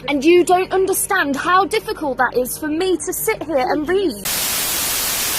And you don't understand how difficult that is for me to sit here and read.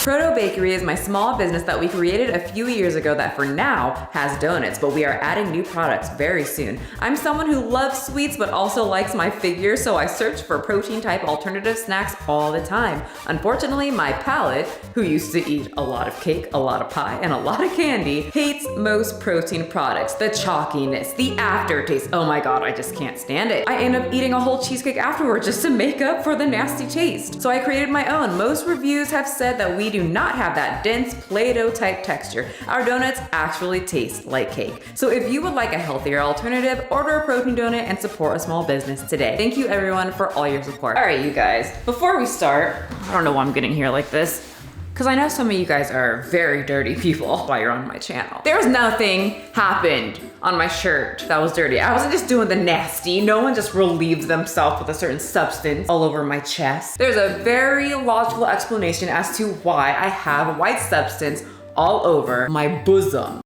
Proto Bakery is my small business that we created a few years ago that for now has donuts, but we are adding new products very soon. I'm someone who loves sweets but also likes my figure, so I search for protein type alternative snacks all the time. Unfortunately, my palate, who used to eat a lot of cake, a lot of pie, and a lot of candy, hates most protein products. The chalkiness, the aftertaste, oh my god, I just can't stand it. I end up eating a whole cheesecake afterward just to make up for the nasty taste. So I created my own. Most reviews have said that we do not have that dense Play-Doh type texture. Our donuts actually taste like cake. So if you would like a healthier alternative, order a protein donut and support a small business today. Thank you everyone for all your support. All right, you guys, before we start, I don't know why I'm getting here like this, because I know some of you guys are very dirty people while you're on my channel. There was nothing happened on my shirt that was dirty. I wasn't just doing the nasty. No one just relieved themselves with a certain substance all over my chest. There's a very logical explanation as to why I have white substance all over my bosom.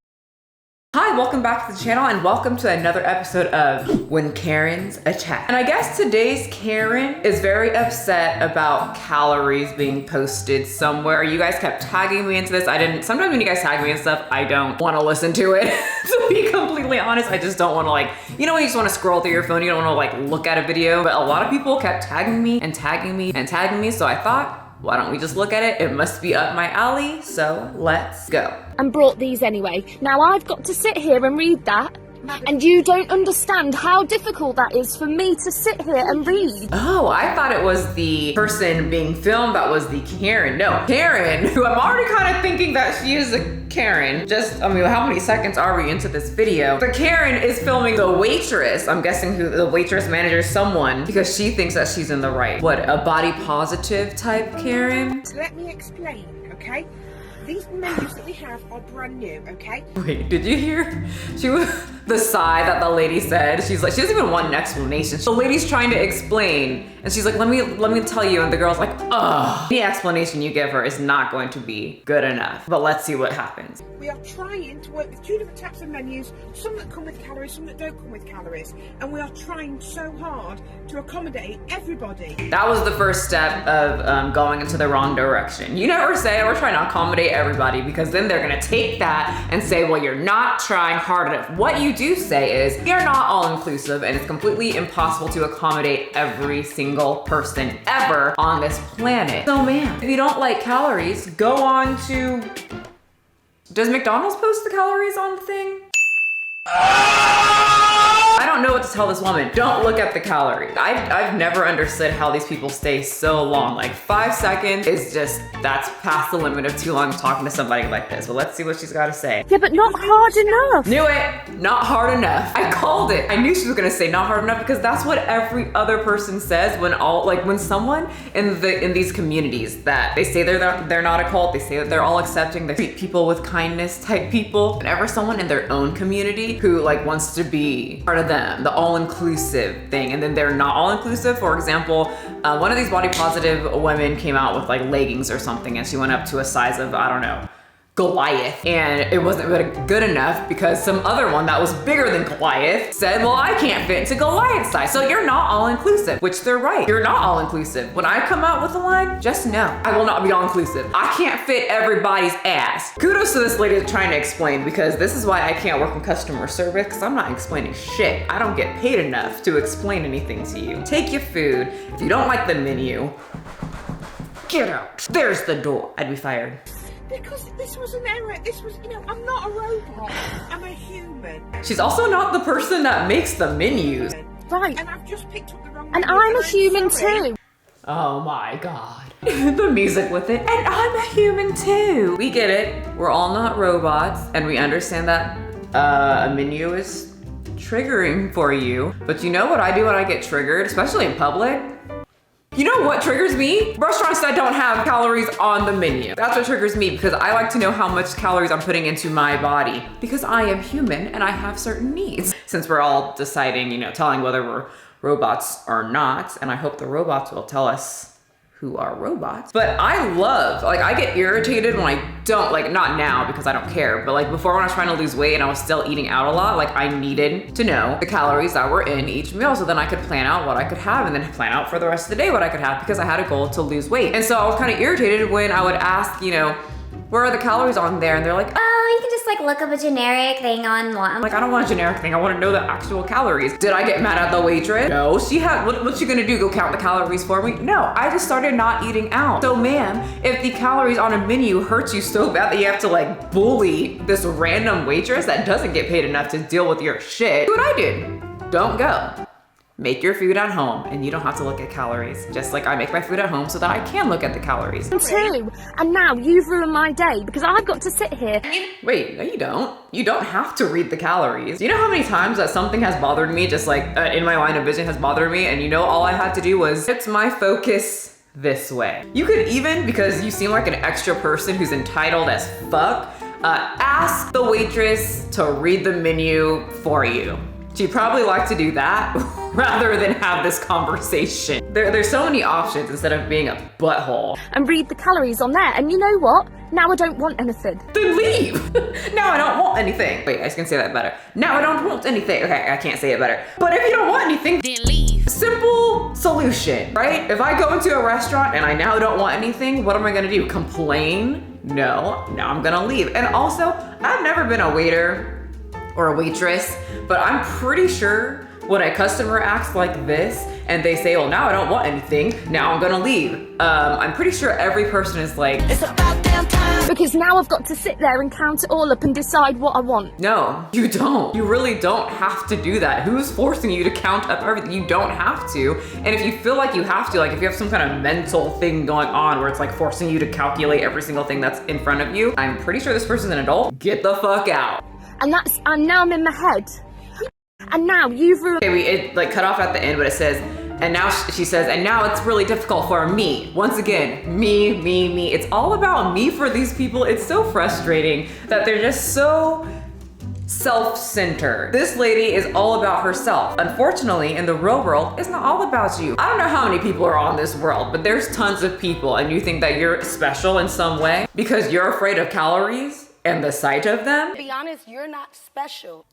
Hi, welcome back to the channel and welcome to another episode of When Karens Attack. And I guess today's Karen is very upset about calories being posted somewhere. You guys kept tagging me into this. Sometimes when you guys tag me and stuff, I don't want to listen to it. To be completely honest, I just don't want to when you just want to scroll through your phone, you don't want to look at a video. But a lot of people kept tagging me and tagging me and tagging me. So I thought, why don't we just look at it? It must be up my alley, so let's go. And brought these anyway. Now I've got to sit here and read that. And you don't understand how difficult that is for me to sit here and read. Oh, I thought it was the person being filmed that was the Karen. No, Karen, who I'm already kind of thinking that she is a Karen. How many seconds are we into this video? The Karen is filming the waitress. I'm guessing who the waitress manager is someone because she thinks that she's in the right. What, a body positive type Karen? So let me explain, okay? These menus that we have are brand new, okay? Wait, did you hear? The sigh that the lady said. She's like, she doesn't even want an explanation. The lady's trying to explain, and she's like, let me tell you, and the girl's like, ugh. The explanation you give her is not going to be good enough, but let's see what happens. We are trying to work with two different types of menus, some that come with calories, some that don't come with calories, and we are trying so hard to accommodate everybody. That was the first step of going into the wrong direction. You never say, we're trying to accommodate everybody, because then they're gonna take that and say, well, you're not trying hard enough. What you do say is, you're not all inclusive and it's completely impossible to accommodate every single person ever on this planet. So man, if you don't like calories, go on to, does McDonald's post the calories on the thing? I don't know what to tell this woman. Don't look at the calories. I've never understood how these people stay so long. Like 5 seconds is just, that's past the limit of too long talking to somebody like this. But let's see what she's got to say. Yeah, but not hard enough. Knew it, not hard enough. I called it. I knew she was gonna say not hard enough because that's what every other person says when someone in these communities that they say they're not a cult, they say that they're all accepting, they treat people with kindness type people. Whenever someone in their own community who wants to be part of them, the all-inclusive thing, and then they're not all-inclusive. For example, one of these body positive women came out with leggings or something, and she went up to a size of, I don't know, Goliath, and it wasn't good enough because some other one that was bigger than Goliath said, well, I can't fit into Goliath's size. So you're not all inclusive, which they're right. You're not all inclusive. When I come out with a line, just know I will not be all inclusive. I can't fit everybody's ass. Kudos to this lady trying to explain, because this is why I can't work in customer service, because I'm not explaining shit. I don't get paid enough to explain anything to you. Take your food. If you don't like the menu, get out. There's the door. I'd be fired. Because this was an error. This was, I'm not a robot. I'm a human. She's also not the person that makes the menus. Right. And I've just picked up the wrong And menu, I'm a human sorry. too. Oh my God. The music with it. And I'm a human too. We get it. We're all not robots. And we understand that a menu is triggering for you. But you know what I do when I get triggered, especially in public? You know what triggers me? Restaurants that don't have calories on the menu. That's what triggers me, because I like to know how much calories I'm putting into my body, because I am human and I have certain needs. Since we're all deciding, telling whether we're robots or not, and I hope the robots will tell us who are robots. But I love, like, I get irritated when I don't, like, not now because I don't care, but like before when I was trying to lose weight and I was still eating out a lot, like I needed to know the calories that were in each meal so then I could plan out what I could have and then plan out for the rest of the day what I could have because I had a goal to lose weight. And so I was kind of irritated when I would ask, you know, where are the calories on there? And they're like, Oh, you can just like look up a generic thing online. I'm like, I don't want a generic thing. I want to know the actual calories. Did I get mad at the waitress? No. She had, what's she gonna do? Go count the calories for me? No, I just started not eating out. So ma'am, if the calories on a menu hurts you so bad that you have to like bully this random waitress that doesn't get paid enough to deal with your shit, do what I did. Don't go. Make your food at home and you don't have to look at calories. Just like I make my food at home so that I can look at the calories. Too. And now you've ruined my day because I've got to sit here. Wait, no you don't. You don't have to read the calories. You know how many times that something has bothered me, just like in my line of vision has bothered me, and you know all I had to do was shift my focus this way. You could even, because you seem like an extra person who's entitled as fuck, ask the waitress to read the menu for you. She'd probably like to do that rather than have this conversation. There's so many options instead of being a butthole. And read the calories on there. And you know what? Now I don't want anything. Then leave. Now I don't want anything. Wait, I can say that better. Now I don't want anything. Okay, I can't say it better. But if you don't want anything, then leave. Simple solution, right? If I go into a restaurant and I now don't want anything, what am I gonna do? Complain? No, now I'm gonna leave. And also, I've never been a waiter or a waitress, but I'm pretty sure when a customer acts like this and they say, well, now I don't want anything, now I'm gonna leave. I'm pretty sure every person is like, it's about damn time. Because now I've got to sit there and count it all up and decide what I want. No, you don't. You really don't have to do that. Who's forcing you to count up everything? You don't have to. And if you feel like you have to, like if you have some kind of mental thing going on where it's like forcing you to calculate every single thing that's in front of you, I'm pretty sure this person's an adult. Get the fuck out. And now I'm in my head. And now you've ruined. Okay, it like cut off at the end, but it says, and now she says, and now it's really difficult for me. Once again, me. It's all about me for these people. It's so frustrating that they're just so self-centered. This lady is all about herself. Unfortunately, in the real world, it's not all about you. I don't know how many people are on this world, but there's tons of people, and you think that you're special in some way because you're afraid of calories and the sight of them. To be honest, you're not special.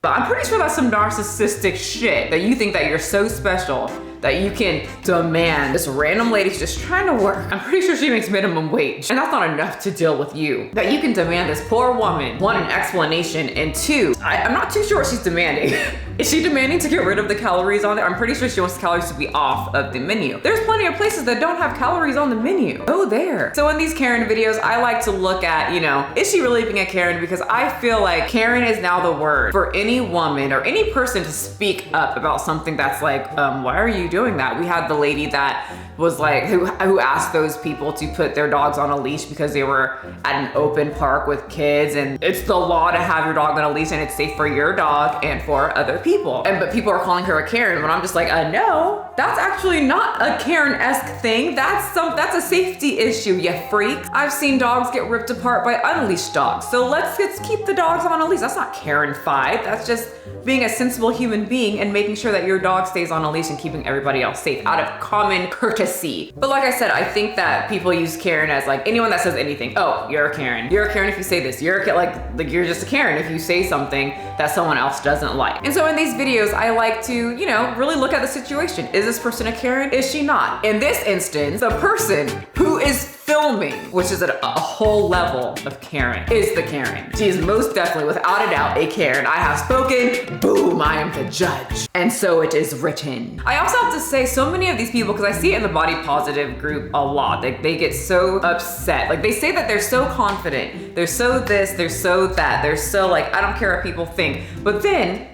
I'm pretty sure that's some narcissistic shit, that you think that you're so special that you can demand. This random lady's just trying to work. I'm pretty sure she makes minimum wage, and that's not enough to deal with you. That you can demand this poor woman, one, an explanation, and two, I'm not too sure what she's demanding. Is she demanding to get rid of the calories on there? I'm pretty sure she wants the calories to be off of the menu. There's plenty of places that don't have calories on the menu. Go there. So in these Karen videos, I like to look at, you know, is she really being a Karen? Because I feel like Karen is now the word for any woman or any person to speak up about something that's like, why are you doing that? We had the lady that was like, who asked those people to put their dogs on a leash because they were at an open park with kids, and it's the law to have your dog on a leash and it's safe for your dog and for other people. But people are calling her a Karen when I'm just like, no, that's actually not a Karen-esque thing. That's a safety issue, you freak. I've seen dogs get ripped apart by unleashed dogs. So let's keep the dogs on a leash. That's not Karen-fied. That's just being a sensible human being and making sure that your dog stays on a leash and keeping everybody else safe out of common courtesy. But like I said, I think that people use Karen as like anyone that says anything. Oh, you're a Karen. You're a Karen if you say this. You're like you're just a Karen if you say something that someone else doesn't like. And so in these videos, I like to, you know, really look at the situation. Is this person a Karen? Is she not? In this instance, the person who is filming, which is at a whole level of Karen, is the Karen. She is most definitely, without a doubt, a Karen. I have spoken. Boom, I am the judge. And so it is written. I also have to say, so many of these people, because I see it in the body positive group a lot, they get so upset. Like they say that they're so confident. They're so this, they're so that. They're so like, I don't care what people think. But then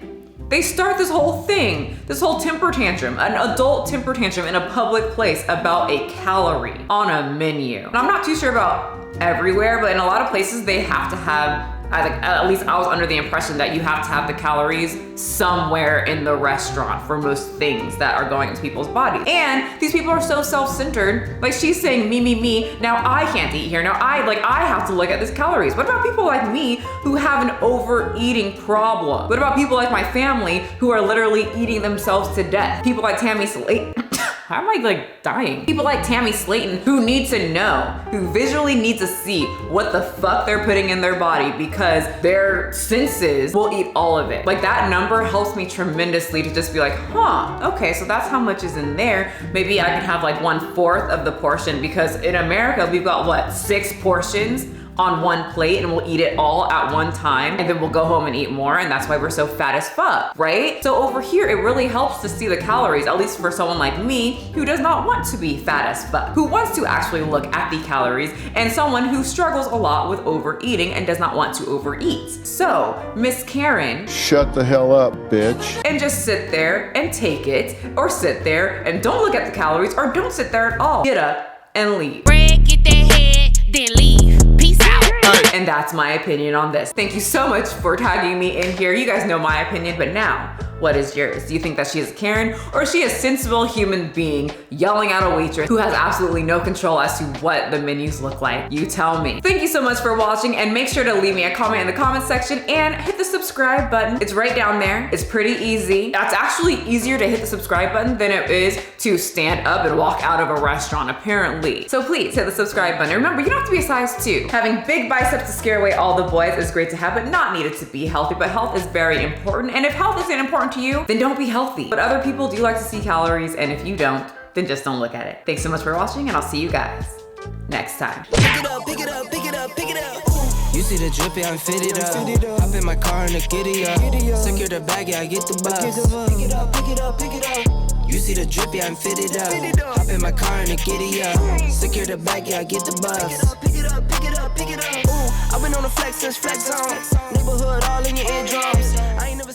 they start this whole thing, this whole temper tantrum, an adult temper tantrum in a public place about a calorie on a menu. And I'm not too sure about everywhere, but in a lot of places they have to have, at least I was under the impression that you have to have the calories somewhere in the restaurant for most things that are going into people's bodies. And these people are so self-centered. Like she's saying me, now I can't eat here. Now I have to look at these calories. What about people like me who have an overeating problem? What about people like my family who are literally eating themselves to death? People like Tammy Slate. Why am I like dying? People like Tammy Slayton who need to know, who visually need to see what the fuck they're putting in their body because their senses will eat all of it. Like that number helps me tremendously to just be like, huh, okay, so that's how much is in there. Maybe I can have like 1/4 of the portion because in America, we've got what, 6 portions on one plate and we'll eat it all at one time and then we'll go home and eat more, and that's why we're so fat as fuck, right? So over here, it really helps to see the calories, at least for someone like me who does not want to be fat as fuck, who wants to actually look at the calories, and someone who struggles a lot with overeating and does not want to overeat. So, Miss Karen, shut the hell up, bitch. and just sit there and take it, or sit there and don't look at the calories, or don't sit there at all. Get up and leave. Bread, get that head, then leave. Peace out. And that's my opinion on this. Thank you so much for tagging me in here. You guys know my opinion, but now, what is yours? Do you think that she is a Karen, or is she a sensible human being yelling at a waitress who has absolutely no control as to what the menus look like? You tell me. Thank you so much for watching, and make sure to leave me a comment in the comment section and hit the subscribe button. It's right down there. It's pretty easy. It's actually easier to hit the subscribe button than it is to stand up and walk out of a restaurant, apparently. So please hit the subscribe button. Remember, you don't have to be a size 2. Having big biceps to scare away all the boys is great to have, but not needed to be healthy. But health is very important, and if health isn't important to you, then don't be healthy. But other people do like to see calories, and if you don't, then just don't look at it. Thanks so much for watching, and I'll see you guys next time. Pick it up, pick it up, pick it up, pick it up. You see the drippy, I'm fitted up. Hop in my car and the giddy up. Secure the bag, yeah, I get the bus. Pick it up, pick it up, pick it up. You see the drippy, I'm fitted up. Hop in my car and the giddy up. Secure the bag, yeah, I get the bus. Pick it up, pick it up, pick it up. Ooh, I've been on the flex since flex on. Neighborhood all in your eardrums. I ain't never